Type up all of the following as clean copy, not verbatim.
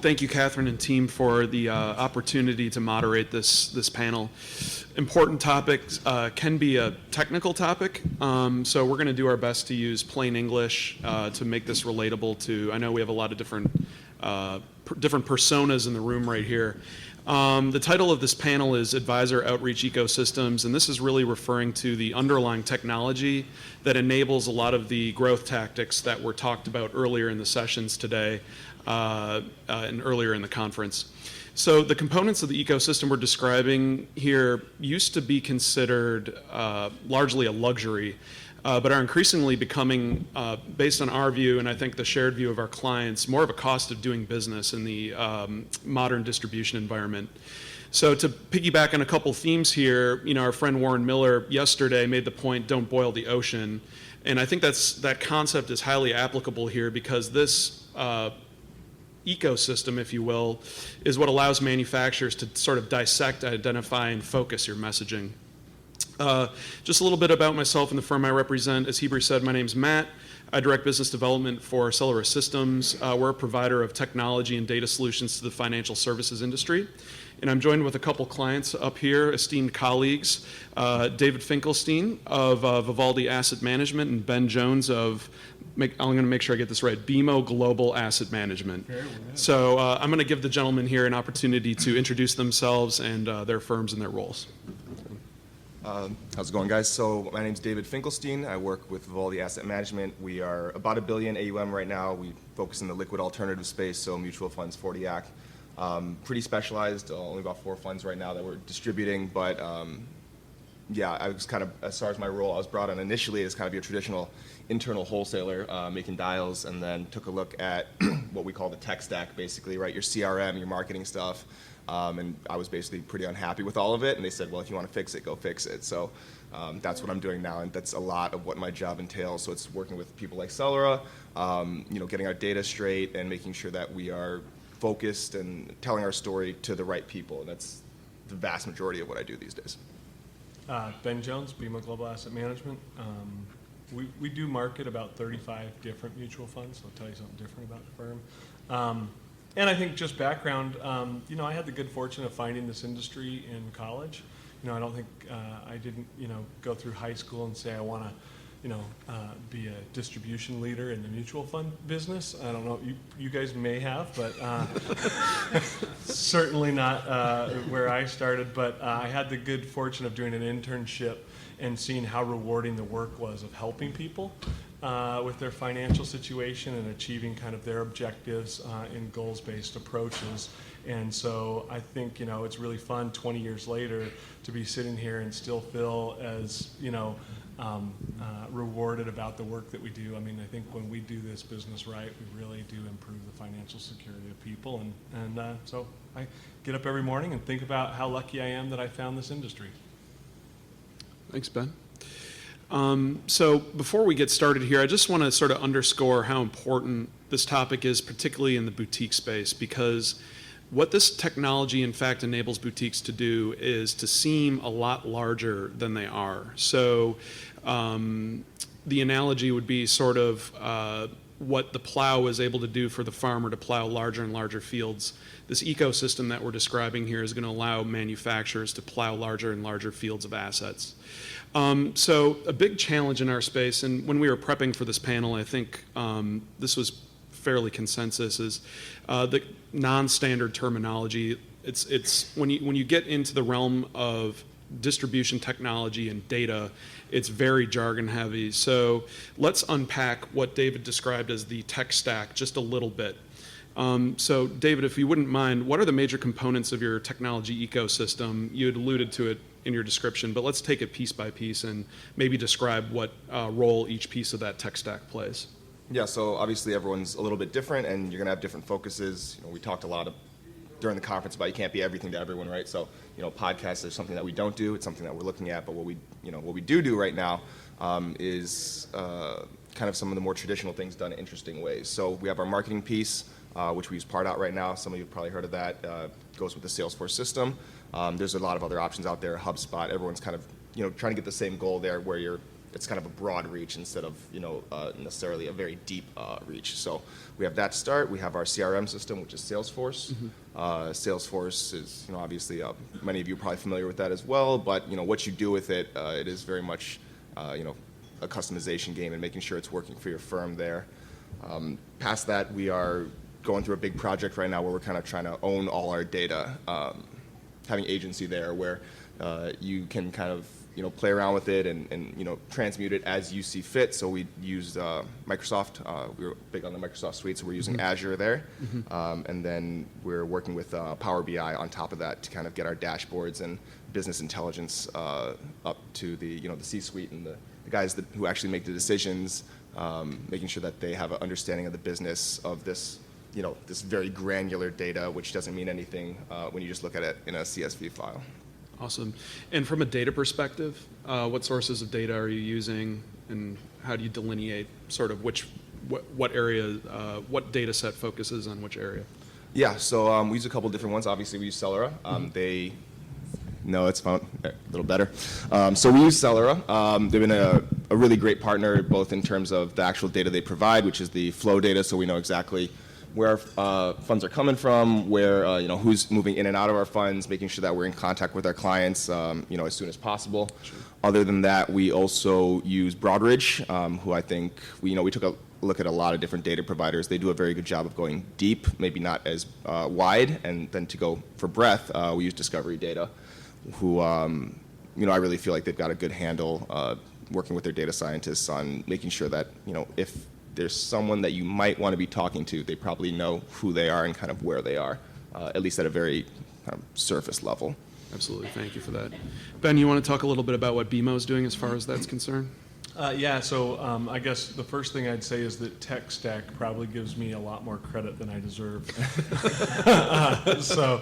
Thank you, Catherine and team, for the opportunity to moderate this panel. Important topics can be a technical topic, so we're going to do our best to use plain English to make this relatable to. I know we have a lot of different personas in the room right here. The title of this panel is Advisor Outreach Ecosystems, and this is really referring to the underlying technology that enables a lot of the growth tactics that were talked about earlier in the sessions today and earlier in the conference. So the components of the ecosystem we're describing here used to be considered largely a luxury, but are increasingly becoming, based on our view and I think the shared view of our clients, more of a cost of doing business in the modern distribution environment. So to piggyback on a couple themes here, our friend Warren Miller yesterday made the point, don't boil the ocean. And I think that concept is highly applicable here because this ecosystem, if you will, is what allows manufacturers to sort of dissect, identify, and focus your messaging. Just a little bit about myself and the firm I represent. As Hebrew said, my name's Matt. I direct business development for Celera Systems. We're a provider of technology and data solutions to the financial services industry. And I'm joined with a couple clients up here, esteemed colleagues, David Finkelstein of Vivaldi Asset Management and Ben Jones of, I'm going to make sure I get this right, BMO Global Asset Management. So I'm going to give the gentlemen here an opportunity to introduce themselves and their firms and their roles. How's it going, guys? So my name's David Finkelstein. I work with Vivaldi Asset Management. We are about $1 billion AUM right now. We focus in the liquid alternative space, so mutual funds, 40 Act. Pretty specialized, only about 4 funds right now that we're distributing, but yeah, I was kind of, as far as my role, I was brought on initially as kind of your traditional internal wholesaler, making dials, and then took a look at what we call the tech stack, basically, right? Your CRM, your marketing stuff, and I was basically pretty unhappy with all of it, and they said, well, if you want to fix it, go fix it. So that's what I'm doing now, and that's a lot of what my job entails. So it's working with people like Celera, getting our data straight and making sure that we are focused and telling our story to the right people, and that's the vast majority of what I do these days. Ben Jones, BMO Global Asset Management. We do market about 35 different mutual funds, so I'll tell you something different about the firm. And I think just background, I had the good fortune of finding this industry in college. I don't think I didn't, go through high school and say I want to, be a distribution leader in the mutual fund business. I don't know, you guys may have, but certainly not where I started. But I had the good fortune of doing an internship and seeing how rewarding the work was of helping people with their financial situation and achieving kind of their objectives in goals-based approaches. And so I think, it's really fun 20 years later to be sitting here and still feel as, rewarded about the work that we do. I mean, I think when we do this business right, we really do improve the financial security of people. And so I get up every morning and think about how lucky I am that I found this industry. Thanks, Ben. So before we get started here, I just want to sort of underscore how important this topic is, particularly in the boutique space, because what this technology, in fact, enables boutiques to do is to seem a lot larger than they are. So the analogy would be sort of what the plow is able to do for the farmer to plow larger and larger fields. This ecosystem that we're describing here is going to allow manufacturers to plow larger and larger fields of assets. So a big challenge in our space, and when we were prepping for this panel, I think this was fairly consensus, is the non-standard terminology. It's when you get into the realm of distribution technology and data, it's very jargon heavy. So let's unpack what David described as the tech stack just a little bit. So David, if you wouldn't mind, what are the major components of your technology ecosystem? You had alluded to it in your description, but let's take it piece by piece and maybe describe what role each piece of that tech stack plays. Yeah, so obviously everyone's a little bit different, and you're going to have different focuses. We talked a lot during the conference about you can't be everything to everyone, right? So, podcasts is something that we don't do. It's something that we're looking at, but what we do right now is kind of some of the more traditional things done in interesting ways. So we have our marketing piece, which we use Part Out right now. Some of you have probably heard of that. Goes with the Salesforce system. There's a lot of other options out there, HubSpot. Everyone's kind of trying to get the same goal there, where you're it's kind of a broad reach instead of necessarily a very deep reach. So we have that to start. We have our CRM system, which is Salesforce. Salesforce is obviously many of you are probably familiar with that as well. But what you do with it, it is very much a customization game and making sure it's working for your firm there. Past that, we are going through a big project right now where we're kind of trying to own all our data, having agency there where you can kind of play around with it and transmute it as you see fit. So we used Microsoft. We were big on the Microsoft suite, so we're using Azure there. And then we're working with Power BI on top of that to kind of get our dashboards and business intelligence up to the C-suite and the guys who actually make the decisions, making sure that they have an understanding of the business of this this very granular data, which doesn't mean anything when you just look at it in a CSV file. Awesome. And from a data perspective, what sources of data are you using, and how do you delineate sort of what area, what data set focuses on which area? Yeah, so we use a couple different ones. Obviously, we use Celera. No, it's fine. A little better. So we use Celera. They've been a really great partner, both in terms of the actual data they provide, which is the flow data, so we know exactly where funds are coming from, where who's moving in and out of our funds, making sure that we're in contact with our clients, as soon as possible. Sure. Other than that, we also use Broadridge, who I think we took a look at a lot of different data providers. They do a very good job of going deep, maybe not as wide, and then to go for breadth, we use Discovery Data, who I really feel like they've got a good handle working with their data scientists on making sure that if there's someone that you might want to be talking to, they probably know who they are and kind of where they are, at least at a very kind of surface level. Absolutely. Thank you for that. Ben, you want to talk a little bit about what BMO is doing as far as that's concerned? Yeah, so I guess the first thing I'd say is that tech stack probably gives me a lot more credit than I deserve. So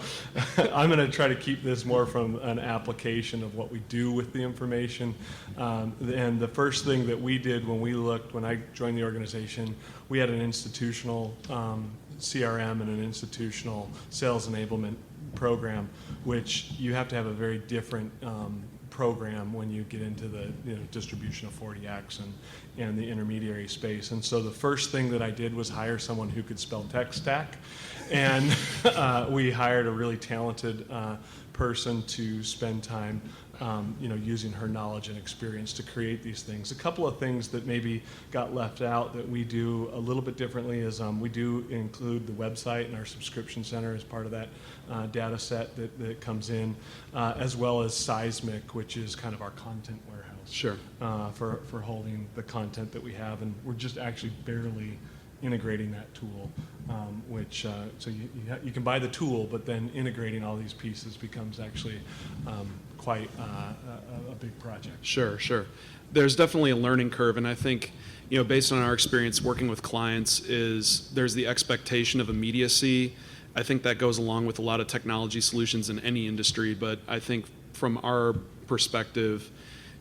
I'm going to try to keep this more from an application of what we do with the information. And the first thing that we did when I joined the organization, we had an institutional CRM and an institutional sales enablement program, which you have to have a very different program when you get into the distribution of 40X and the intermediary space. And so the first thing that I did was hire someone who could spell tech stack. And we hired a really talented person to spend time using her knowledge and experience to create these things. A couple of things that maybe got left out that we do a little bit differently is we do include the website and our subscription center as part of that data set that comes in, as well as Seismic, which is kind of our content warehouse. Sure. For holding the content that we have, and we're just actually barely integrating that tool, which so you can buy the tool, but then integrating all these pieces becomes actually quite a big project. Sure. There's definitely a learning curve, and I think based on our experience working with clients, there's the expectation of immediacy. I think that goes along with a lot of technology solutions in any industry, but I think from our perspective,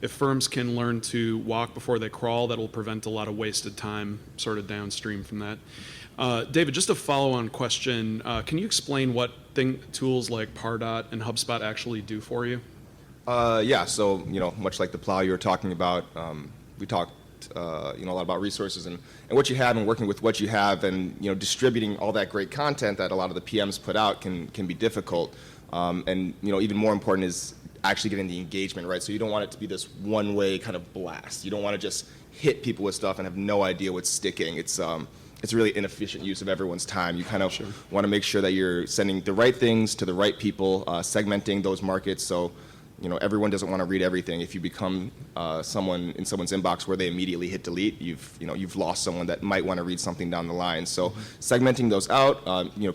if firms can learn to walk before they crawl, that'll prevent a lot of wasted time sort of downstream from that. David, just a follow-on question. Can you explain what tools like Pardot and HubSpot actually do for you? Yeah, so much like the plow you were talking about, we talked a lot about resources and what you have and working with what you have, and distributing all that great content that a lot of the PMs put out can be difficult. And even more important is actually getting the engagement right. So you don't want it to be this one-way kind of blast. You don't want to just hit people with stuff and have no idea what's sticking. It's really inefficient use of everyone's time. You kind of want to make sure that you're sending the right things to the right people, segmenting those markets. So everyone doesn't want to read everything. If you become someone in someone's inbox where they immediately hit delete, you've lost someone that might want to read something down the line. So segmenting those out,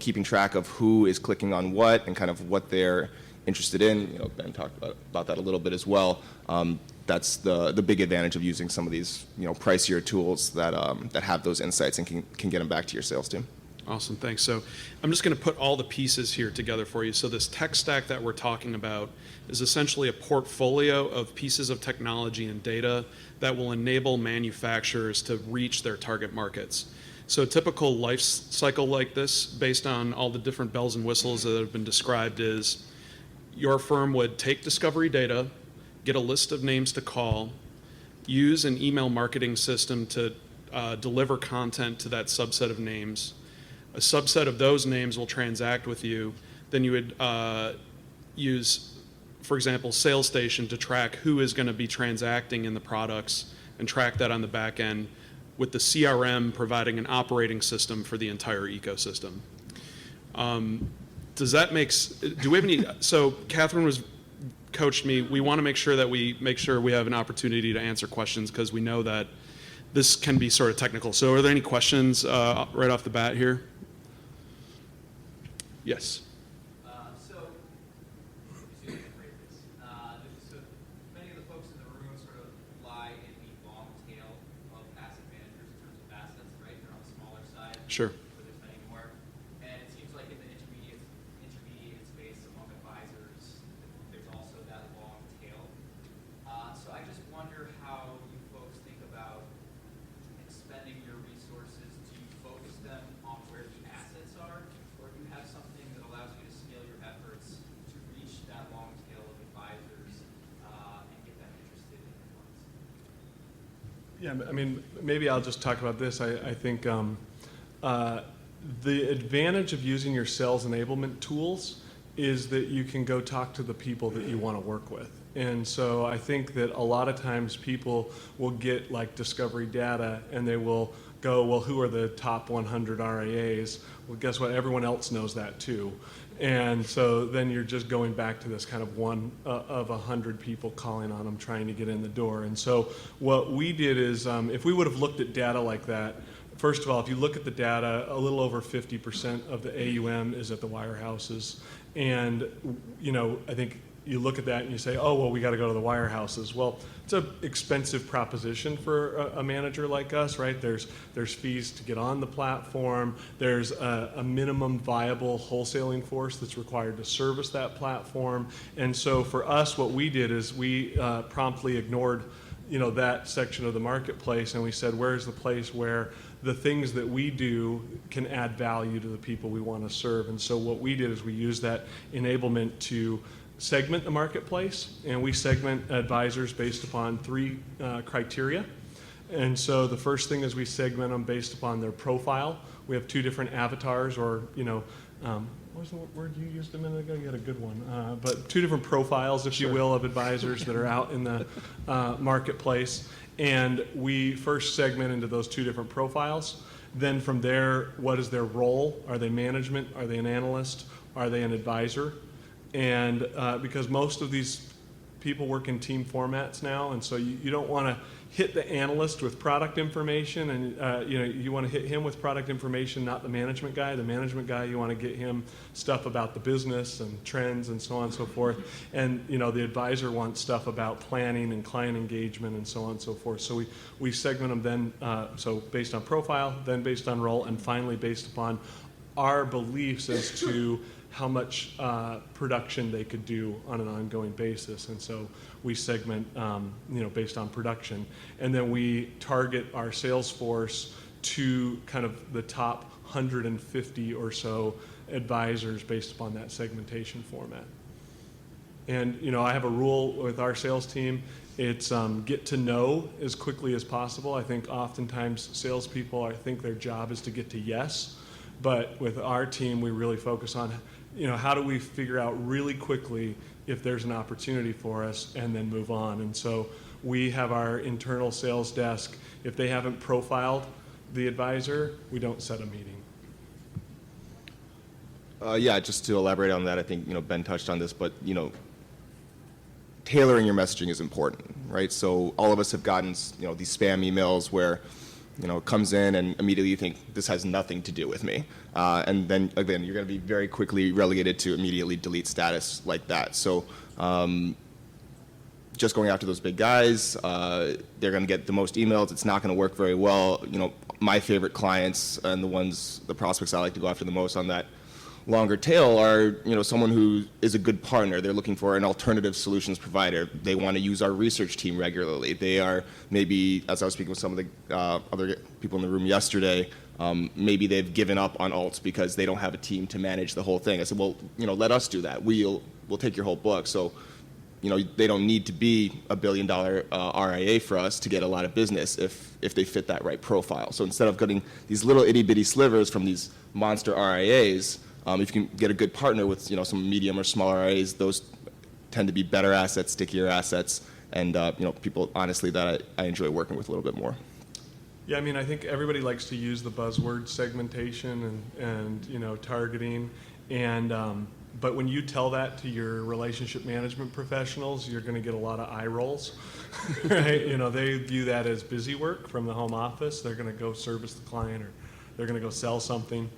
keeping track of who is clicking on what and kind of what they're interested in. Ben talked about that a little bit as well. That's the big advantage of using some of these pricier tools that have those insights and can get them back to your sales team. Awesome, thanks. So I'm just going to put all the pieces here together for you. So this tech stack that we're talking about is essentially a portfolio of pieces of technology and data that will enable manufacturers to reach their target markets. So a typical life cycle like this, based on all the different bells and whistles that have been described, is your firm would take discovery data, get a list of names to call, use an email marketing system to deliver content to that subset of names. A subset of those names will transact with you. Then you would use, for example, SalesStation to track who is going to be transacting in the products and track that on the back end, with the CRM providing an operating system for the entire ecosystem. Does that do we have any, so Catherine coached me, we want to make sure that we have an opportunity to answer questions because we know that this can be sort of technical. So are there any questions right off the bat here? Yes. So many of the folks in the room sort of lie in the long tail of asset managers in terms of assets, right? They're on the smaller side. Sure. Where there's many more. And it seems like in the intermediate space among advisors, there's also that long tail. So I just wonder how you folks think about expending your resources. Do you focus them on where the assets are, or do you have something that allows you to scale your efforts to reach that long tail of advisors and get them interested in your funds? Yeah, I mean, maybe I'll just talk about this. I think the advantage of using your sales enablement tools is that you can go talk to the people that you want to work with. And so I think that a lot of times people will get like discovery data and they will go, well, who are the top 100 RIAs? Well, guess what? Everyone else knows that too. And so then you're just going back to this kind of one of 100 people calling on them, trying to get in the door. And so what we did is, if we would have looked at data like that, first of all, if you look at the data, a little over 50% of the AUM is at the wirehouses. And, you know, I think you look at that and you say, oh, well, we got to go to the wirehouses. Well, it's an expensive proposition for a manager like us, right? There's fees to get on the platform. There's a minimum viable wholesaling force that's required to service that platform. And so for us, what we did is we promptly ignored, you know, that section of the marketplace, and we said, where's the place where the things that we do can add value to the people we want to serve? And so what we did is we used that enablement to segment the marketplace, and we segment advisors based upon 3 criteria. And so the first thing is we segment them based upon their profile. We have 2 different avatars, or, you know, what was the word you used a minute ago? You had a good one. But 2 different profiles, if you will, of advisors that are out in the marketplace. And we first segment into those 2 different profiles. Then from there, what is their role? Are they management? Are they an analyst? Are they an advisor? And because most of these people work in team formats now, and so you don't want to hit the analyst with product information, and you know, you want to hit him with product information, not the management guy. The management guy, you want to get him stuff about the business and trends and so on and so forth. And you know, the advisor wants stuff about planning and client engagement and so on and so forth. So we segment them then, so based on profile, then based on role, and finally based upon our beliefs as to how much production they could do on an ongoing basis. And so we segment, you know, based on production. And then we target our sales force to kind of the top 150 or so advisors based upon that segmentation format. And, you know, I have a rule with our sales team. It's get to know as quickly as possible. I think oftentimes salespeople, I think their job is to get to yes. But with our team, we really focus on, you know, how do we figure out really quickly if there's an opportunity for us and then move on. And so we have our internal sales desk. If they haven't profiled the advisor, we don't set a meeting. Yeah, just to elaborate on that, I think, you know, Ben touched on this, but, you know, tailoring your messaging is important, right? So all of us have gotten, you know, these spam emails where, you know, it comes in and immediately you think this has nothing to do with me. And then again, you're going to be very quickly relegated to immediately delete status like that. So just going after those big guys, they're going to get the most emails. It's not going to work very well. You know, my favorite clients and the prospects I like to go after the most on that longer tail are, you know, someone who is a good partner. They're looking for an alternative solutions provider. They want to use our research team regularly. They are maybe, as I was speaking with some of the other people in the room yesterday, maybe they've given up on alts because they don't have a team to manage the whole thing. I said, well, you know, let us do that. We'll take your whole book. So they don't need to be a $1 billion RIA for us to get a lot of business if they fit that right profile. So instead of getting these little itty bitty slivers from these monster RIAs, if you can get a good partner with some medium or small RIAs, those tend to be better assets, stickier assets, and people honestly that I enjoy working with a little bit more. Yeah, I mean, I think everybody likes to use the buzzword segmentation and targeting, but when you tell that to your relationship management professionals, you're going to get a lot of eye rolls, right? They view that as busy work from the home office. They're going to go service the client, or they're going to go sell something.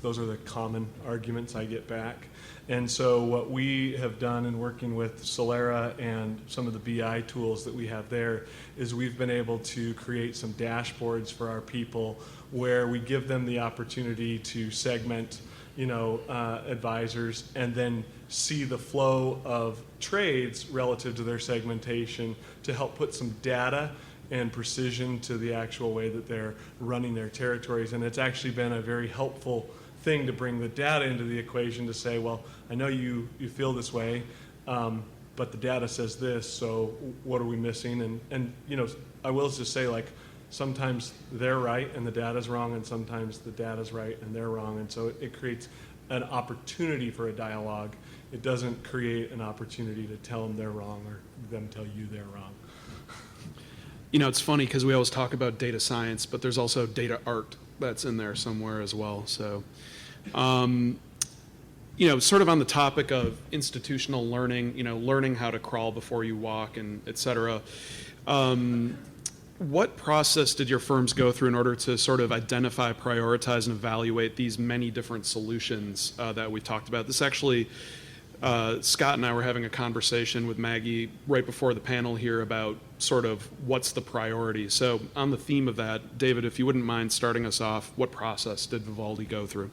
Those are the common arguments I get back. And so what we have done in working with Celera and some of the BI tools that we have there is we've been able to create some dashboards for our people where we give them the opportunity to segment advisors and then see the flow of trades relative to their segmentation to help put some data and precision to the actual way that they're running their territories. And it's actually been a very helpful thing to bring the data into the equation to say, well, I know you feel this way, but the data says this, so what are we missing? And I will just say, like, sometimes they're right and the data's wrong, and sometimes the data's right and they're wrong. And so it creates an opportunity for a dialogue. It doesn't create an opportunity to tell them they're wrong or them tell you they're wrong. It's funny because we always talk about data science, but there's also data art that's in there somewhere as well. So, sort of on the topic of institutional learning, learning how to crawl before you walk and et cetera. What process did your firms go through in order to sort of identify, prioritize, and evaluate these many different solutions that we've talked about? This actually, Scott and I were having a conversation with Maggie right before the panel here about sort of what's the priority. So on the theme of that, David, if you wouldn't mind starting us off, what process did Vivaldi go through?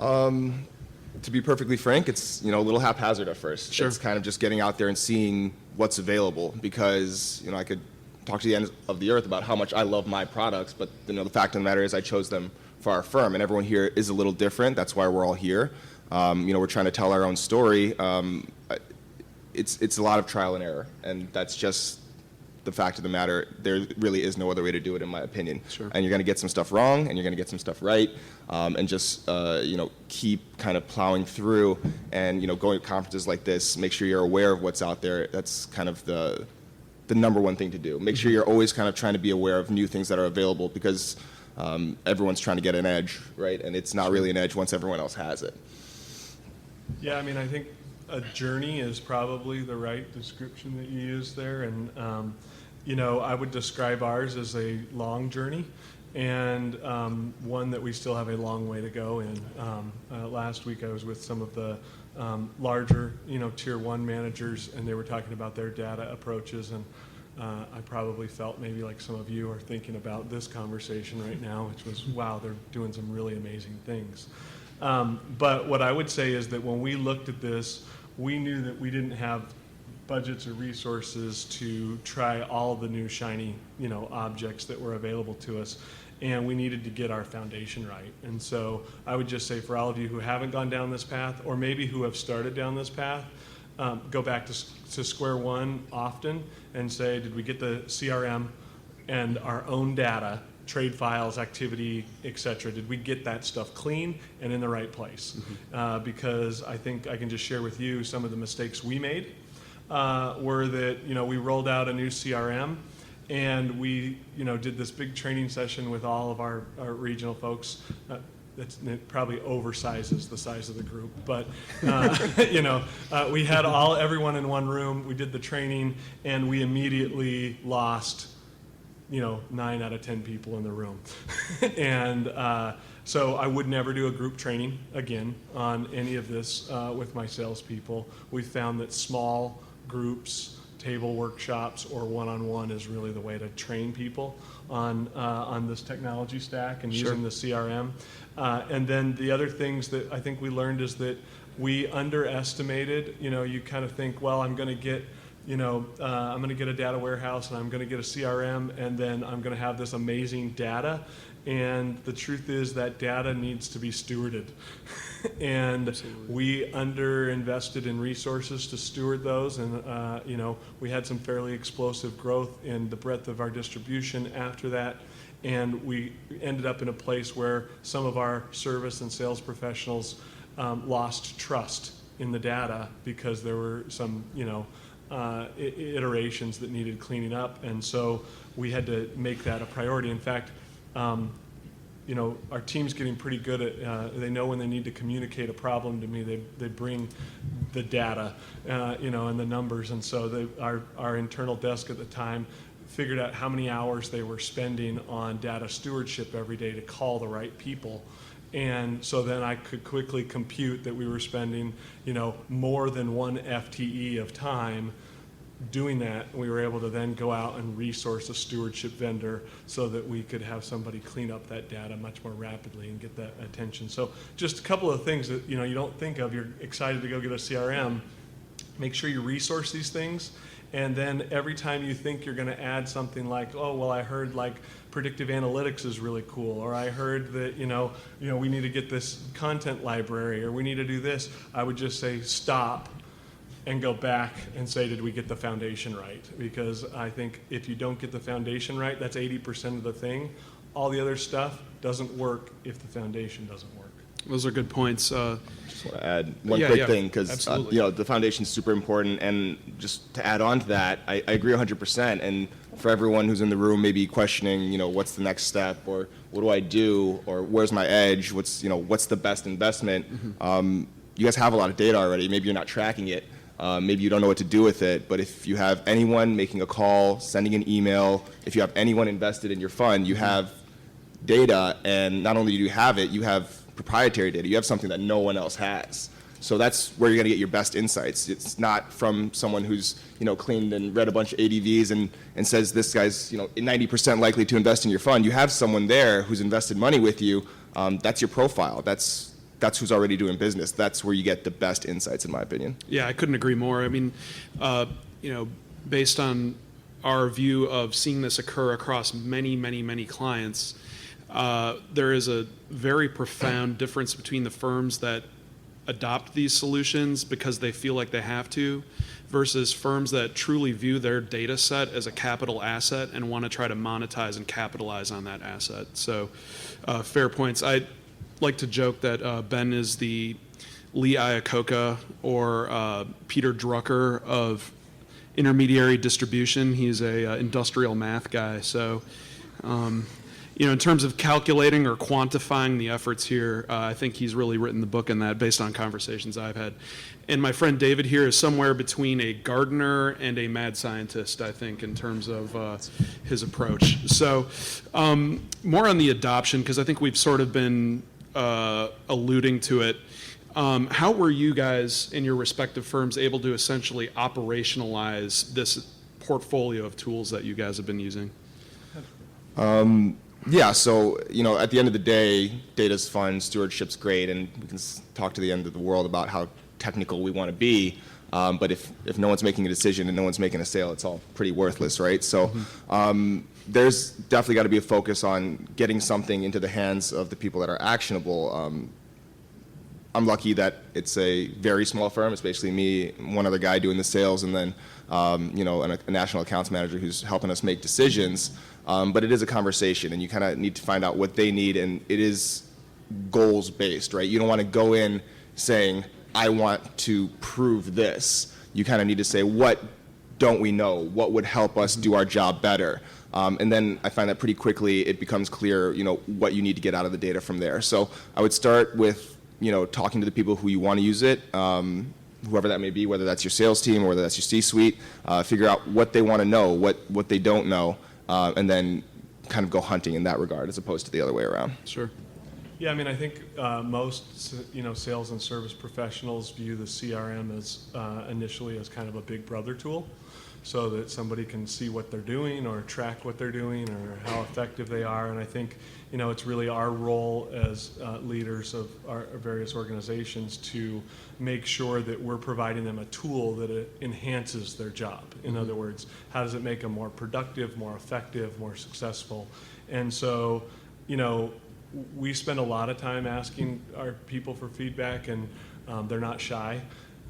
To be perfectly frank, it's a little haphazard at first. Sure. It's kind of just getting out there and seeing what's available, because I could talk to the end of the earth about how much I love my products, but the fact of the matter is I chose them for our firm, and everyone here is a little different. That's why we're all here. We're trying to tell our own story. It's a lot of trial and error, and that's just the fact of the matter. There really is no other way to do it, in my opinion. Sure. And you're going to get some stuff wrong, and you're going to get some stuff right, and just keep kind of plowing through, and going to conferences like this. Make sure you're aware of what's out there. That's kind of the number one thing to do. Make sure you're always kind of trying to be aware of new things that are available, because everyone's trying to get an edge, right? And it's not really an edge once everyone else has it. Yeah, I mean, I think a journey is probably the right description that you use there. And, I would describe ours as a long journey, and one that we still have a long way to go in. Last week I was with some of the larger, tier one managers, and they were talking about their data approaches, and I probably felt maybe like some of you are thinking about this conversation right now, which was, wow, they're doing some really amazing things. But what I would say is that when we looked at this, we knew that we didn't have budgets or resources to try all the new shiny, objects that were available to us. And we needed to get our foundation right. And so I would just say, for all of you who haven't gone down this path, or maybe who have started down this path, go back to square one often and say, did we get the CRM and our own data, trade files, activity, et cetera? Did we get that stuff clean and in the right place? Mm-hmm. Because I think I can just share with you some of the mistakes we made were that, we rolled out a new CRM, and we, did this big training session with all of our regional folks. It probably oversizes the size of the group, but we had everyone in one room. We did the training, and we immediately lost 9 out of 10 people in the room. And so I would never do a group training again on any of this with my salespeople. We found that small groups, table workshops, or one-on-one is really the way to train people on this technology stack and Sure. using the CRM. And then the other things that I think we learned is that we underestimated. You kind of think, well, I'm going to get I'm going to get a data warehouse, and I'm going to get a CRM, and then I'm going to have this amazing data. And the truth is that data needs to be stewarded. And we underinvested in resources to steward those. And, we had some fairly explosive growth in the breadth of our distribution after that. And we ended up in a place where some of our service and sales professionals lost trust in the data because there were some, iterations that needed cleaning up. And so we had to make that a priority. In fact, our team's getting pretty good at, they know when they need to communicate a problem to me, they bring the data, and the numbers. And so our internal desk at the time figured out how many hours they were spending on data stewardship every day to call the right people. And so then I could quickly compute that we were spending, more than one FTE of time doing that. We were able to then go out and resource a stewardship vendor so that we could have somebody clean up that data much more rapidly and get that attention. So just a couple of things that you don't think of. You're excited to go get a CRM. Make sure you resource these things. And then every time you think you're going to add something like, oh, well, I heard like predictive analytics is really cool, or I heard that, we need to get this content library, or we need to do this, I would just say stop and go back and say, did we get the foundation right? Because I think if you don't get the foundation right, that's 80% of the thing. All the other stuff doesn't work if the foundation doesn't work. Those are good points. Just want to add one quick thing, because the foundation is super important. And just to add on to that, I agree 100%. And for everyone who's in the room maybe questioning, what's the next step, or what do I do, or where's my edge, what's the best investment, you guys have a lot of data already. Maybe you're not tracking it. Maybe you don't know what to do with it. But if you have anyone making a call, sending an email, if you have anyone invested in your fund, you have data. And not only do you have it, you have proprietary data. You have something that no one else has. So that's where you're going to get your best insights. It's not from someone who's cleaned and read a bunch of ADVs and says this guy's 90% likely to invest in your fund. You have someone there who's invested money with you. That's your profile. That's who's already doing business. That's where you get the best insights, in my opinion. Yeah, I couldn't agree more. I mean, based on our view of seeing this occur across many, many, many clients, there is a very profound difference between the firms that adopt these solutions because they feel like they have to versus firms that truly view their data set as a capital asset and want to try to monetize and capitalize on that asset. So fair points. I like to joke that Ben is the Lee Iacocca or Peter Drucker of intermediary distribution. He's a industrial math guy. So in terms of calculating or quantifying the efforts here, I think he's really written the book in that based on conversations I've had. And my friend David here is somewhere between a gardener and a mad scientist, I think, in terms of his approach. So more on the adoption, because I think we've sort of been alluding to it. How were you guys in your respective firms able to essentially operationalize this portfolio of tools that you guys have been using? Yeah, so at the end of the day, data's fun, stewardship's great, and we can talk to the end of the world about how technical we want to be. But if no one's making a decision and no one's making a sale, it's all pretty worthless, right? So there's definitely got to be a focus on getting something into the hands of the people that are actionable. I'm lucky that it's a very small firm. It's basically me, one other guy doing the sales, and then a national accounts manager who's helping us make decisions. But it is a conversation, and you kind of need to find out what they need, and it is goals-based, right? You don't want to go in saying, I want to prove this. You kind of need to say, what don't we know? What would help us do our job better? And then I find that pretty quickly it becomes clear, what you need to get out of the data from there. So I would start with, talking to the people who you want to use it, whoever that may be, whether that's your sales team or whether that's your C-suite, figure out what they want to know, what they don't know, and then kind of go hunting in that regard as opposed to the other way around. Sure. Yeah, I mean, I think most sales and service professionals view the CRM as initially as kind of a big brother tool, so that somebody can see what they're doing or track what they're doing or how effective they are. And I think it's really our role as leaders of our various organizations to make sure that we're providing them a tool that it enhances their job. In other words, how does it make them more productive, more effective, more successful? And so we spend a lot of time asking our people for feedback, and they're not shy.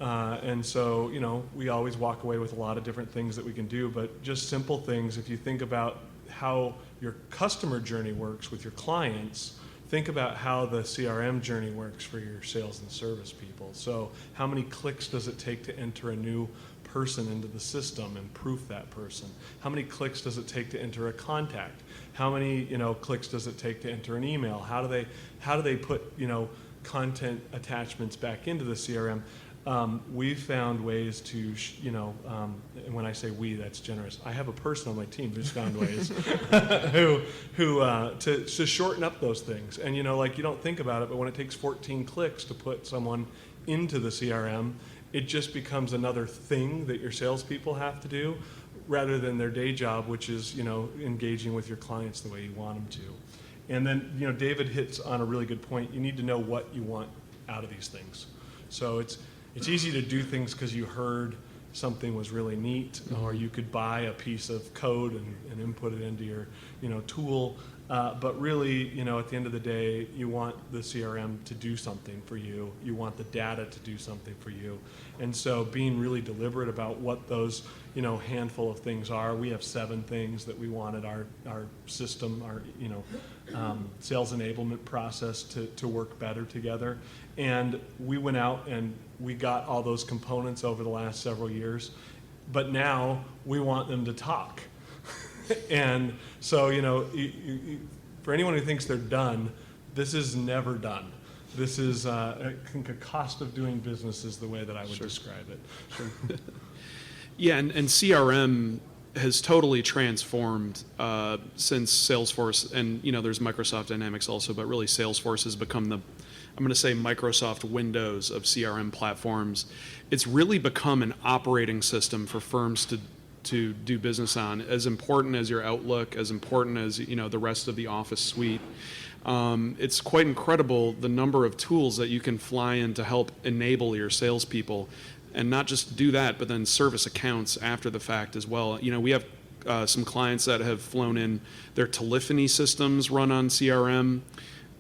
And so, we always walk away with a lot of different things that we can do, but just simple things. If you think about how your customer journey works with your clients, think about how the CRM journey works for your sales and service people. So how many clicks does it take to enter a new person into the system and proof that person? How many clicks does it take to enter a contact? How many clicks does it take to enter an email? How do they put content attachments back into the CRM? We've found ways to, and when I say we, that's generous. I have a person on my team who's found ways to shorten up those things. And you don't think about it, but when it takes 14 clicks to put someone into the CRM, it just becomes another thing that your salespeople have to do, rather than their day job, which is engaging with your clients the way you want them to. And then David hits on a really good point. You need to know what you want out of these things. So it's easy to do things because you heard something was really neat, or you could buy a piece of code and input it into your tool. But really, at the end of the day, you want the CRM to do something for you. You want the data to do something for you. And so being really deliberate about what those handful of things are. We have 7 things that we wanted our system, our sales enablement process to work better together. And we went out and we got all those components over the last several years. But now we want them to talk. And so, for anyone who thinks they're done, this is never done. This is, I think, a cost of doing business is the way that I would describe it. Sure. Yeah, and CRM has totally transformed since Salesforce, and there's Microsoft Dynamics also, but really Salesforce has become I'm going to say Microsoft Windows of CRM platforms. It's really become an operating system for firms to do business on, as important as your Outlook, as important as the rest of the Office suite. It's quite incredible the number of tools that you can fly in to help enable your salespeople, and not just do that, but then service accounts after the fact as well. We have some clients that have flown in their telephony systems run on CRM.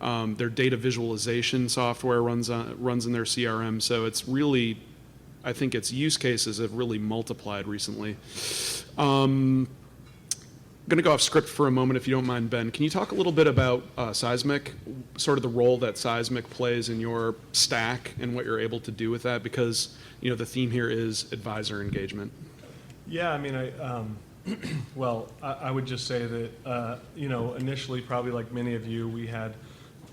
Their data visualization software runs in their CRM. So it's really, I think its use cases have really multiplied recently. I'm going to go off script for a moment, if you don't mind, Ben. Can you talk a little bit about Seismic, sort of the role that Seismic plays in your stack and what you're able to do with that? Because the theme here is advisor engagement. Yeah, I mean, I would just say that initially, probably like many of you, we had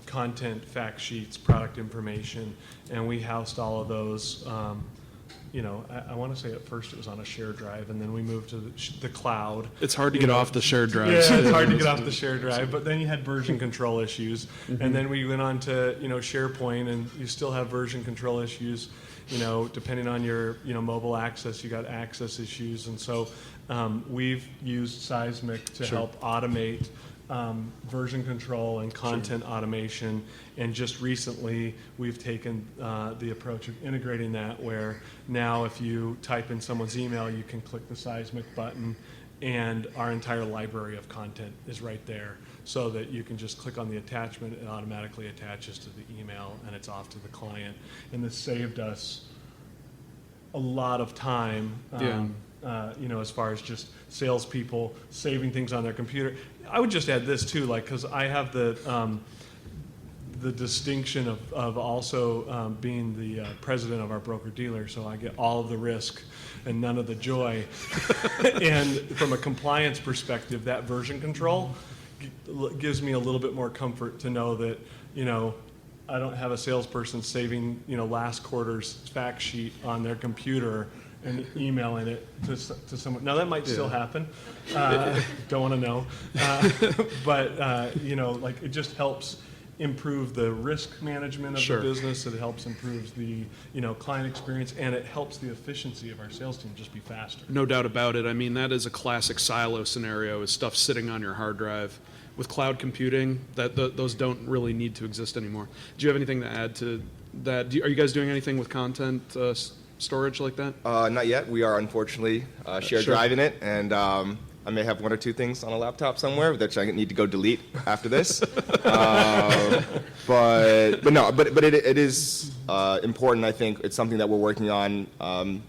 content, fact sheets, product information, and we housed all of those. I want to say at first it was on a shared drive, and then we moved to the cloud. It's hard to get off the shared drive. Yeah, it's hard to get off the shared drive, but then you had version control issues, and then we went on to SharePoint, and you still have version control issues. Depending on your mobile access, you got access issues, and so we've used Seismic to help automate version control and content automation, and just recently we've taken the approach of integrating that, where now if you type in someone's email, you can click the Seismic button and our entire library of content is right there, so that you can just click on the attachment, it automatically attaches to the email and it's off to the client. And this saved us a lot of time, as far as just salespeople saving things on their computer. I would just add this too, because I have the distinction of also being the president of our broker-dealer, so I get all of the risk and none of the joy. And from a compliance perspective, that version control gives me a little bit more comfort to know that, I don't have a salesperson saving, last quarter's fact sheet on their computer and emailing it to someone. Now that might still happen. Don't want to know. But it just helps improve the risk management of the business. It helps improve the client experience, and it helps the efficiency of our sales team just be faster. No doubt about it. I mean, that is a classic silo scenario, is stuff sitting on your hard drive. With cloud computing, those don't really need to exist anymore. Do you have anything to add to that? Are you guys doing anything with content storage like that? Not yet. We are unfortunately shared driving it, and I may have one or two things on a laptop somewhere that I need to go delete after this. But it is important. I think it's something that we're working on. I'm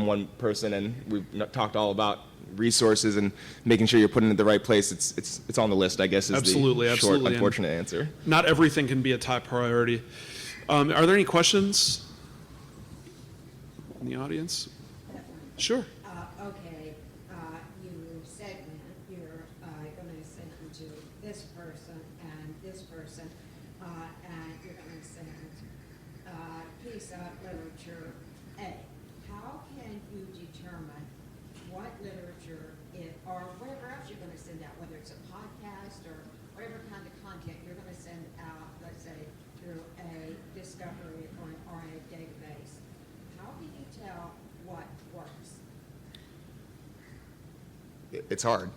one person, and we've talked all about resources and making sure you're putting it in the right place. It's on the list, I guess, is Absolutely, the short, absolutely. unfortunate answer. Not everything can be a top priority. Are there any questions in the audience? Sure. Okay, you segment, you're going to send them to this person, and you're going to send piece of literature A. How can you determine what literature or whatever else you're going to send out, whether it's a podcast or whatever kind of content you're going to send out, let's say, through a discovery or a database? How can you tell what works? It's hard.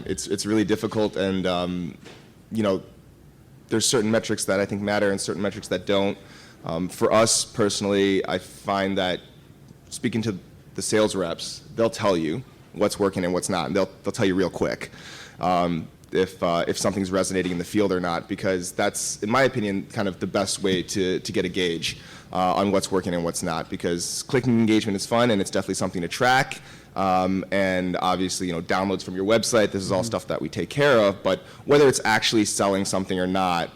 It's really difficult, and there's certain metrics that I think matter and certain metrics that don't. For us personally, I find that speaking to the sales reps, they'll tell you what's working and what's not, and they'll tell you real quick if something's resonating in the field or not, because that's, in my opinion, kind of the best way to get a gauge on what's working and what's not, because clicking engagement is fun and it's definitely something to track. And obviously, downloads from your website, this is all stuff that we take care of, but whether it's actually selling something or not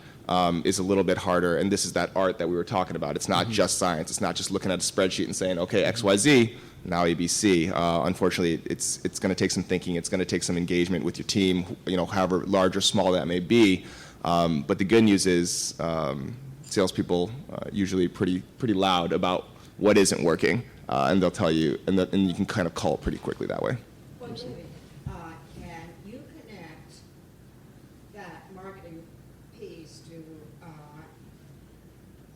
is a little bit harder, and this is that art that we were talking about. It's not just science. It's not just looking at a spreadsheet and saying, okay, XYZ, now ABC. Unfortunately, it's going to take some thinking. It's going to take some engagement with your team, however large or small that may be. But the good news is salespeople usually pretty loud about what isn't working. And they'll tell you, and you can kind of call it pretty quickly that way. Well, David, can you connect that marketing piece to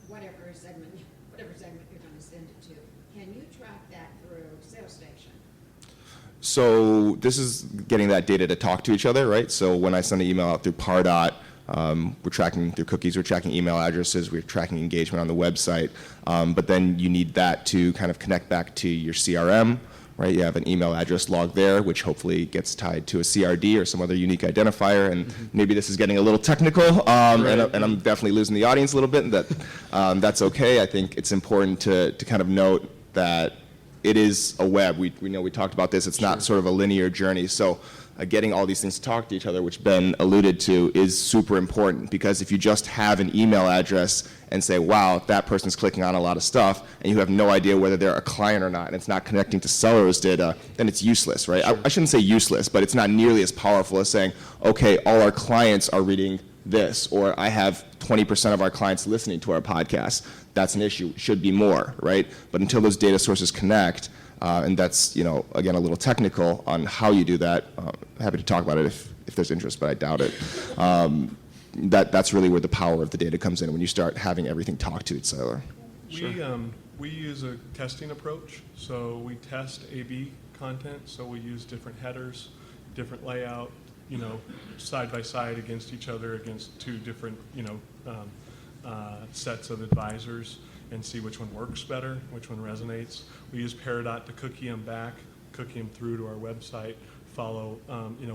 whatever segment you're going to send it to? Can you track that through SalesStation? So this is getting that data to talk to each other, right? So when I send an email out through Pardot, we're tracking through cookies, we're tracking email addresses, we're tracking engagement on the website, but then you need that to kind of connect back to your CRM, right? You have an email address log there, which hopefully gets tied to a CRD or some other unique identifier, and maybe this is getting a little technical, and I'm definitely losing the audience a little bit, and that's okay. I think it's important to kind of note that it is a web. We know we talked about this. It's not sort of a linear journey. So getting all these things to talk to each other, which Ben alluded to, is super important, because if you just have an email address and say, wow, that person's clicking on a lot of stuff, and you have no idea whether they're a client or not, and it's not connecting to Celera's data, then it's useless, right? I shouldn't say useless, but it's not nearly as powerful as saying, okay, all our clients are reading this, or I have 20% of our clients listening to our podcast. That's an issue. It should be more, right? But until those data sources connect, and that's, again, a little technical on how you do that. Happy to talk about it if there's interest, but I doubt it. That's really where the power of the data comes in, when you start having everything talk to each other. We use a testing approach. So we test A/B content. So we use different headers, different layout, side by side against each other, against two different, sets of advisors, and see which one works better, which one resonates. We use Pardot to cookie them back, cookie them through to our website, follow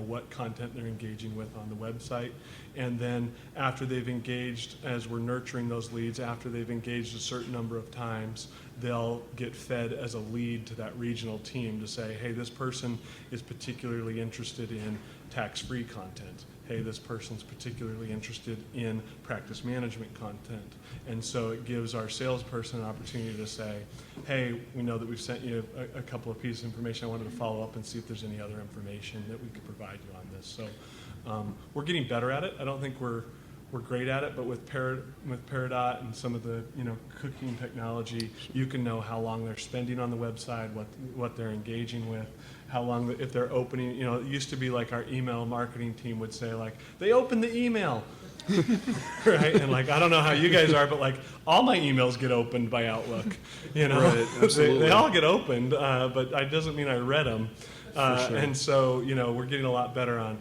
what content they're engaging with on the website. And then after they've engaged, as we're nurturing those leads, after they've engaged a certain number of times, they'll get fed as a lead to that regional team to say, hey, this person is particularly interested in tax-free content. Hey, this person's particularly interested in practice management content. And so it gives our salesperson an opportunity to say, hey, we know that we've sent you a couple of pieces of information. I wanted to follow up and see if there's any other information that we could provide you on this. So we're getting better at it. I don't think we're great at it, but with Pardot and some of the cooking technology, you can know how long they're spending on the website, what they're engaging with, how long, if they're opening. It used to be like our email marketing team would say, like, they opened the email, right? And I don't know how you guys are, but all my emails get opened by Outlook. Right, absolutely. They all get opened, but that doesn't mean I read them. Sure. And so, we're getting a lot better on,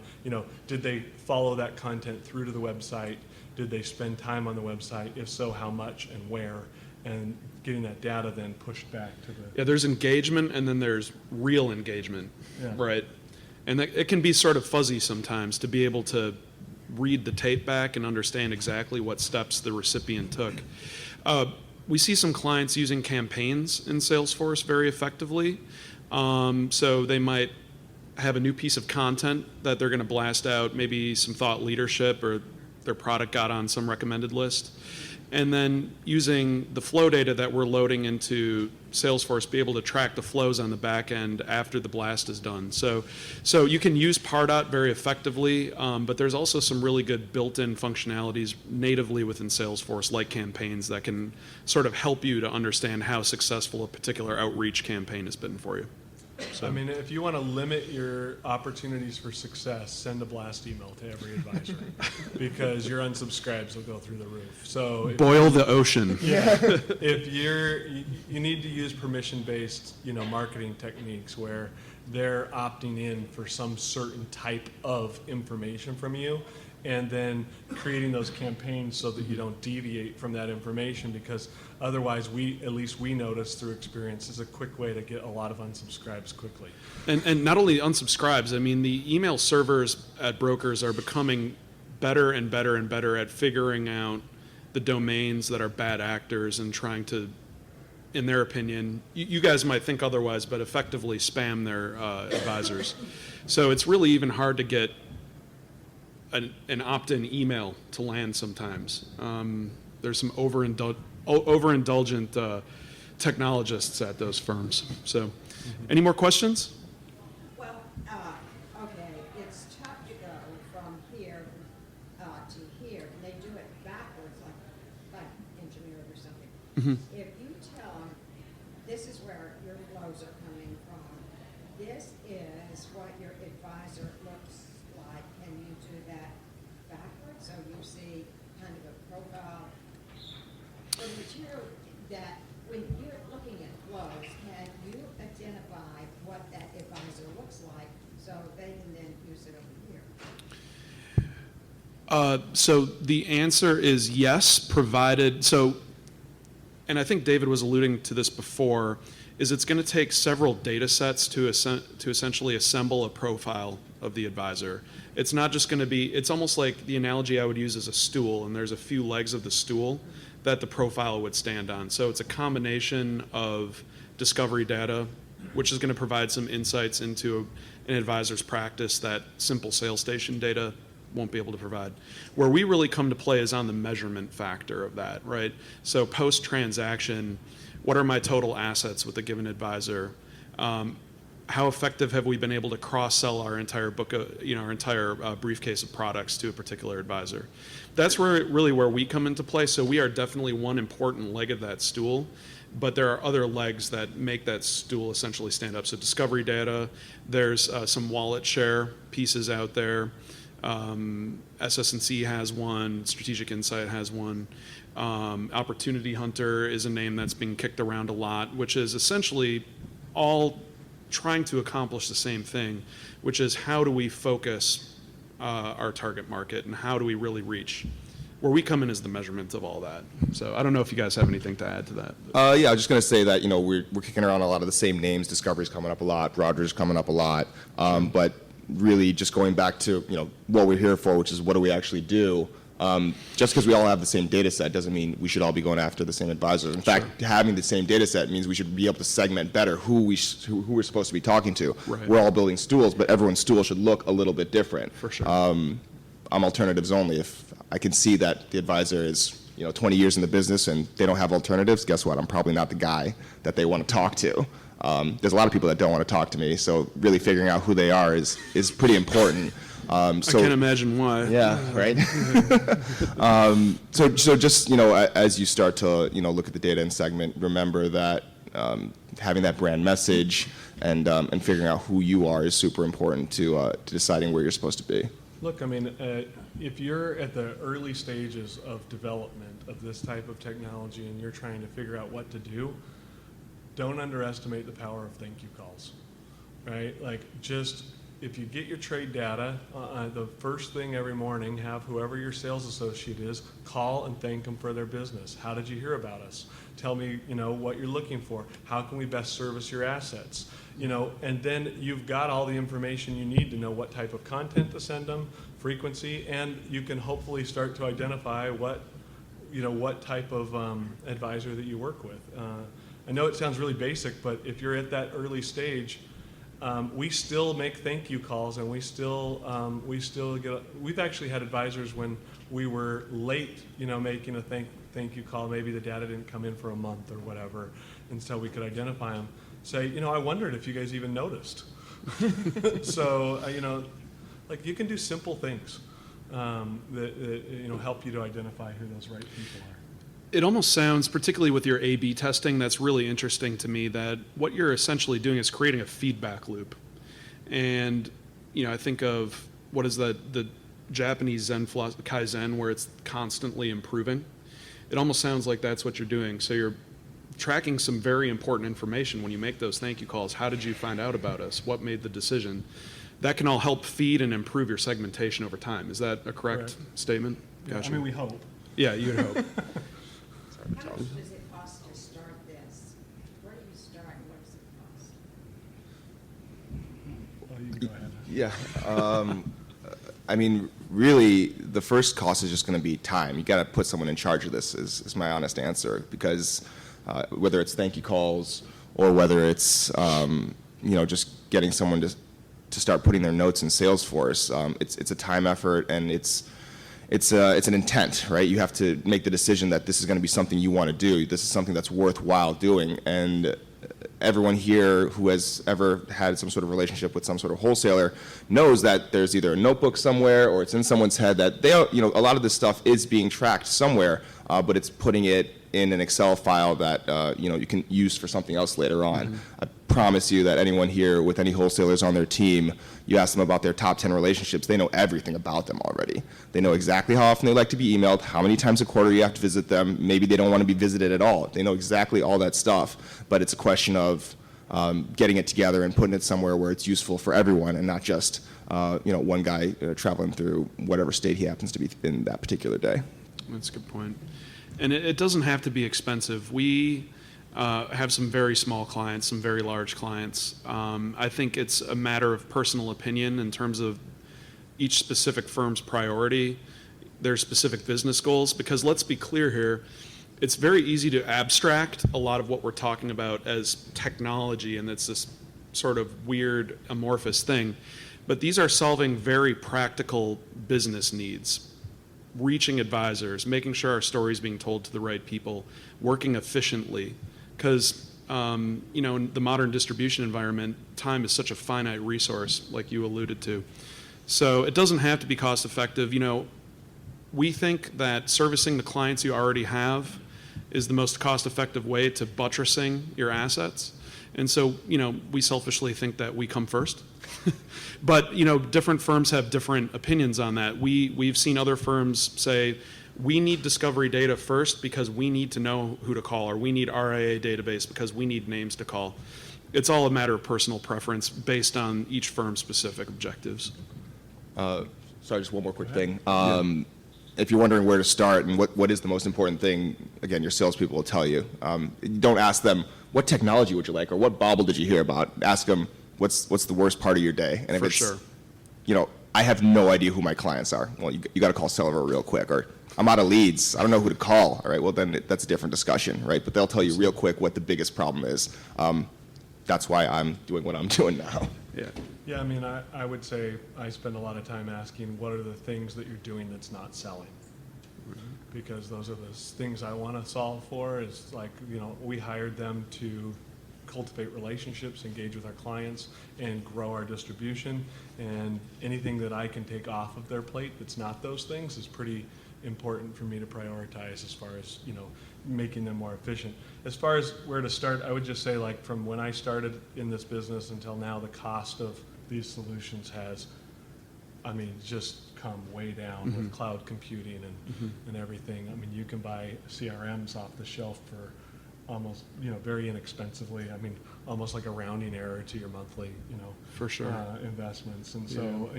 did they follow that content through to the website? Did they spend time on the website? If so, how much and where? and getting that data then pushed back to the. Yeah, there's engagement and then there's real engagement, Yeah. right? And it can be sort of fuzzy sometimes to be able to read the tape back and understand exactly what steps the recipient took. We see some clients using campaigns in Salesforce very effectively. So they might have a new piece of content that they're going to blast out, maybe some thought leadership or their product got on some recommended list. And then using the flow data that we're loading into Salesforce, be able to track the flows on the back end after the blast is done. So you can use Pardot very effectively, but there's also some really good built-in functionalities natively within Salesforce, like campaigns, that can sort of help you to understand how successful a particular outreach campaign has been for you. So, I mean, if you want to limit your opportunities for success, send a blast email to every advisor because your unsubscribes will go through the roof. So boil the ocean. yeah, if you need to use permission-based, marketing techniques where they're opting in for some certain type of information from you, and then creating those campaigns so that you don't deviate from that information, because otherwise at least we notice through experience, is a quick way to get a lot of unsubscribes quickly. And not only unsubscribes, I mean, the email servers at brokers are becoming better and better and better at figuring out the domains that are bad actors and trying to, in their opinion, you guys might think otherwise, but effectively spam their advisors. So it's really even hard to get an opt-in email to land sometimes. There's some overindulgent technologists at those firms. So, any more questions? Well, okay, it's tough to go from here to here, and they do it backwards, like engineering or something. If you tell them, this is where your flows are coming from, this is what your advisor looks like, can you do that backwards? So you see kind of a profile, the material that, when you're looking at flows, can you identify what that advisor looks like so they can then use it over here? So the answer is yes, provided, and I think David was alluding to this before, is it's going to take several data sets to essentially assemble a profile of the advisor. It's not just going to be, it's almost like the analogy I would use is a stool, and there's a few legs of the stool that the profile would stand on. So it's a combination of discovery data, which is going to provide some insights into an advisor's practice that simple sales station data won't be able to provide. Where we really come to play is on the measurement factor of that, right? So post-transaction, what are my total assets with a given advisor? How effective have we been able to cross-sell our entire book, our entire briefcase of products to a particular advisor? That's really where we come into play. So we are definitely one important leg of that stool, but there are other legs that make that stool essentially stand up. So discovery data, there's some wallet share pieces out there. SS&C has one, Strategic Insight has one. Opportunity Hunter is a name that's being kicked around a lot, which is essentially all trying to accomplish the same thing, which is how do we focus our target market and how do we really reach? Where we come in is the measurement of all that. So I don't know if you guys have anything to add to that. Yeah, I was just going to say that, we're kicking around a lot of the same names. Discovery's coming up a lot. Rogers coming up a lot. But really just going back to, what we're here for, which is what do we actually do. Just because we all have the same data set doesn't mean we should all be going after the same advisors. In fact, having the same data set means we should be able to segment better who we're supposed to be talking to. Right. We're all building stools, but everyone's stool should look a little bit different. For sure. I'm alternatives only. If I can see that the advisor is 20 years in the business and they don't have alternatives, guess what? I'm probably not the guy that they want to talk to. There's a lot of people that don't want to talk to me, so really figuring out who they are is pretty important. I can't imagine why. Yeah, right. So just as you start to look at the data and segment, remember that having that brand message and figuring out who you are is super important to deciding where you're supposed to be. Look, I mean, if you're at the early stages of development of this type of technology and you're trying to figure out what to do, don't underestimate the power of thank you calls, right? Like, just if you get your trade data, the first thing every morning, have whoever your sales associate is call and thank them for their business. How did you hear about us? Tell me, what you're looking for. How can we best service your assets? And then you've got all the information you need to know what type of content to send them, frequency, and you can hopefully start to identify what type of advisor that you work with. I know it sounds really basic, but if you're at that early stage, we still make thank you calls, and we still get. We've actually had advisors when we were late, making a thank you call. Maybe the data didn't come in for a month or whatever, and so we could identify them. Say, I wondered if you guys even noticed. So, like you can do simple things that help you to identify who those right people are. It almost sounds, particularly with your A/B testing, that's really interesting to me, that what you're essentially doing is creating a feedback loop. And, I think of, what is that, the Japanese Zen philosophy, Kaizen, where it's constantly improving. It almost sounds like that's what you're doing. So you're tracking some very important information when you make those thank you calls. How did you find out about us? What made the decision? That can all help feed and improve your segmentation over time. Is that a correct statement? Yeah, Gotcha. I mean, we hope. Yeah, you would hope. How much does it cost to start this? Where do you start and what does it cost? Well, you can go ahead. Yeah. I mean, really, the first cost is just going to be time. You got to put someone in charge of this, is my honest answer, because whether it's thank you calls or whether it's just getting someone to start putting their notes in Salesforce, it's a time effort, and it's an intent, right? You have to make the decision that this is going to be something you want to do. This is something that's worthwhile doing, and everyone here who has ever had some sort of relationship with some sort of wholesaler knows that there's either a notebook somewhere or it's in someone's head that a lot of this stuff is being tracked somewhere, but it's putting it in an Excel file that you can use for something else later on. Mm-hmm. I promise you that anyone here with any wholesalers on their team, you ask them about their top 10 relationships, they know everything about them already. They know exactly how often they like to be emailed, how many times a quarter you have to visit them. Maybe they don't want to be visited at all. They know exactly all that stuff, but it's a question of getting it together and putting it somewhere where it's useful for everyone and not just one guy traveling through whatever state he happens to be in that particular day. That's a good point. And it doesn't have to be expensive. We have some very small clients, some very large clients. I think it's a matter of personal opinion in terms of each specific firm's priority, their specific business goals, because let's be clear here, it's very easy to abstract a lot of what we're talking about as technology, and it's this sort of weird amorphous thing. But these are solving very practical business needs. Reaching advisors, making sure our story is being told to the right people, working efficiently, because in the modern distribution environment, time is such a finite resource, like you alluded to. So it doesn't have to be cost effective. We think that servicing the clients you already have is the most cost effective way to buttressing your assets. And so, we selfishly think that we come first. But, different firms have different opinions on that. We've seen other firms say, we need discovery data first because we need to know who to call, or we need RIA database because we need names to call. It's all a matter of personal preference based on each firm's specific objectives. Sorry, just one more quick thing. If you're wondering where to start and what is the most important thing, again, your salespeople will tell you. Don't ask them, what technology would you like, or what Bible did you hear about? Ask them, what's the worst part of your day? And if it's, sure. I have no idea who my clients are. Well, you got to call Celera real quick. Or I'm out of leads. I don't know who to call. All right, well, then that's a different discussion, right? But they'll tell you real quick what the biggest problem is. That's why I'm doing what I'm doing now. Yeah. Yeah, I mean, I would say I spend a lot of time asking what are the things that you're doing that's not selling. Because those are the things I want to solve for. Is like, we hired them to cultivate relationships, engage with our clients, and grow our distribution. And anything that I can take off of their plate that's not those things is pretty important for me to prioritize as far as, making them more efficient. As far as where to start, I would just say, like, from when I started in this business until now, the cost of these solutions has, just come way down with cloud computing and everything. I mean, you can buy CRMs off the shelf for almost, very inexpensively. I mean, almost like a rounding error to your monthly, For sure. investments. And so,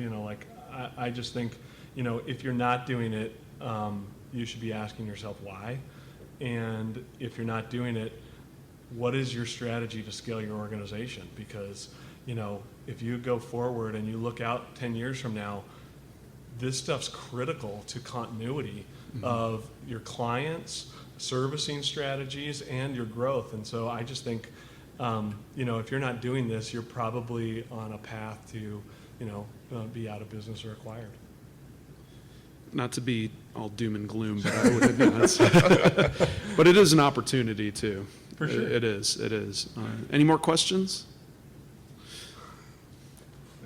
I just think, if you're not doing it, you should be asking yourself why. And if you're not doing it, what is your strategy to scale your organization? Because, if you go forward and you look out 10 years from now, this stuff's critical to continuity of your clients, servicing strategies, and your growth. And so I just think, if you're not doing this, you're probably on a path to, be out of business or acquired. Not to be all doom and gloom, but I would admit but it is an opportunity too. For sure. It is. Any more questions?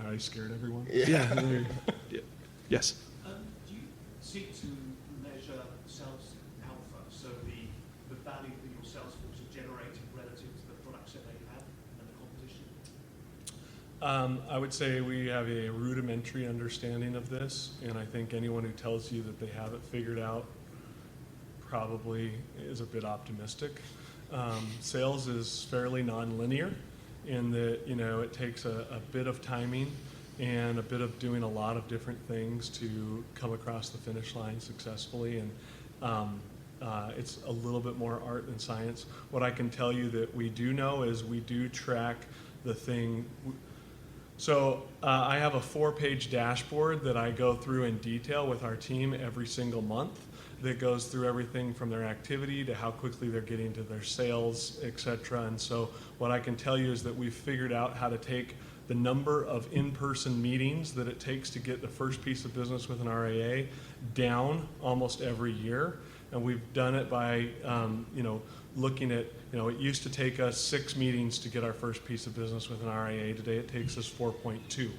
I scared everyone. Yeah. Yes. Do you seek to measure sales alpha, so the value that your sales force are generating relative to the products that they have and the competition? I would say we have a rudimentary understanding of this, and I think anyone who tells you that they have it figured out probably is a bit optimistic. Sales is fairly nonlinear in that, it takes a bit of timing and a bit of doing a lot of different things to come across the finish line successfully. And it's a little bit more art than science. What I can tell you that we do know is we do track the thing. So I have a 4-page dashboard that I go through in detail with our team every single month that goes through everything from their activity to how quickly they're getting to their sales, et cetera. And so what I can tell you is that we've figured out how to take the number of in-person meetings that it takes to get the first piece of business with an RAA down almost every year. And we've done it by, looking at, it used to take us 6 meetings to get our first piece of business with an RAA. Today it takes us 4.2.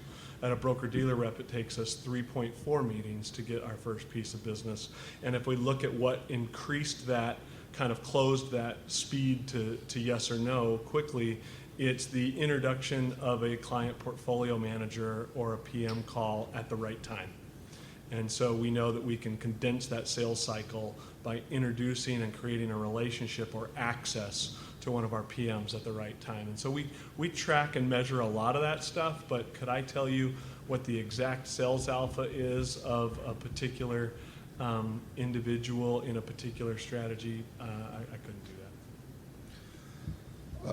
At a broker-dealer rep, it takes us 3.4 meetings to get our first piece of business. And if we look at what increased that, kind of closed that speed to yes or no quickly, it's the introduction of a client portfolio manager or a PM call at the right time. And so we know that we can condense that sales cycle by introducing and creating a relationship or access to one of our PMs at the right time. And so we track and measure a lot of that stuff, but could I tell you what the exact sales alpha is of a particular individual in a particular strategy? I couldn't do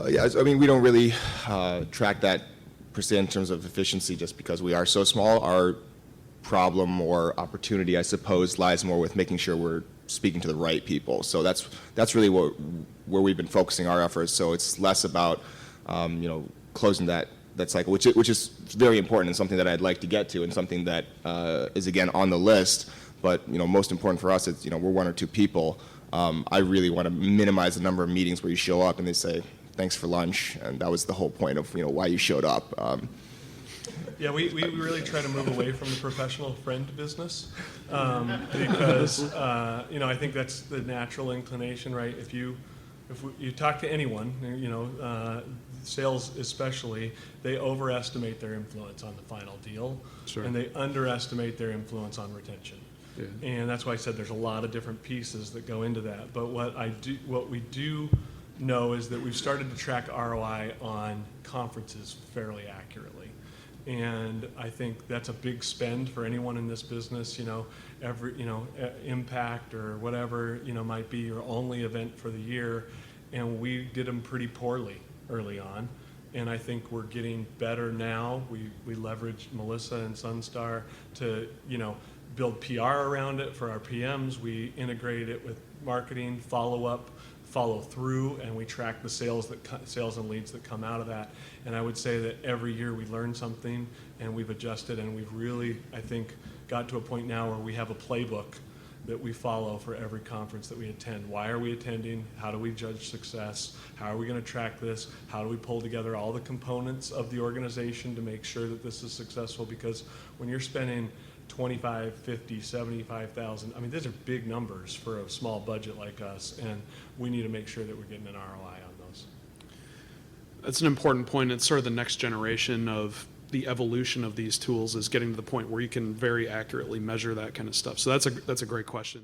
that. Yeah, I mean, we don't really track that per se in terms of efficiency just because we are so small. Our problem or opportunity, I suppose, lies more with making sure we're speaking to the right people. So that's really where we've been focusing our efforts. So it's less about closing that cycle, which is very important and something that I'd like to get to and something that is again on the list. But most important for us, it's we're 1 or 2 people. I really want to minimize the number of meetings where you show up and they say thanks for lunch, and that was the whole point of why you showed up. Yeah, we really try to move away from the professional friend business because I think that's the natural inclination, right? If you talk to anyone, sales especially, they overestimate their influence on the final deal, Sure. and they underestimate their influence on retention. Yeah. And that's why I said there's a lot of different pieces that go into that. But what we do know is that we've started to track ROI on conferences fairly accurately. And I think that's a big spend for anyone in this business. Impact or whatever might be your only event for the year, and we did them pretty poorly early on. And I think we're getting better now. We leveraged Melissa and SunStar to build PR around it for our PMs. We integrated it with marketing, follow-up, follow-through, and we track the sales and leads that come out of that. And I would say that every year we learn something, and we've adjusted, and we've really, I think, got to a point now where we have a playbook that we follow for every conference that we attend. Why are we attending? How do we judge success? How are we going to track this? How do we pull together all the components of the organization to make sure that this is successful? Because when you're spending 25, 50, 75,000, I mean, these are big numbers for a small budget like us, and we need to make sure that we're getting an ROI on those. That's an important point. It's sort of the next generation of the evolution of these tools is getting to the point where you can very accurately measure that kind of stuff. So that's a great question.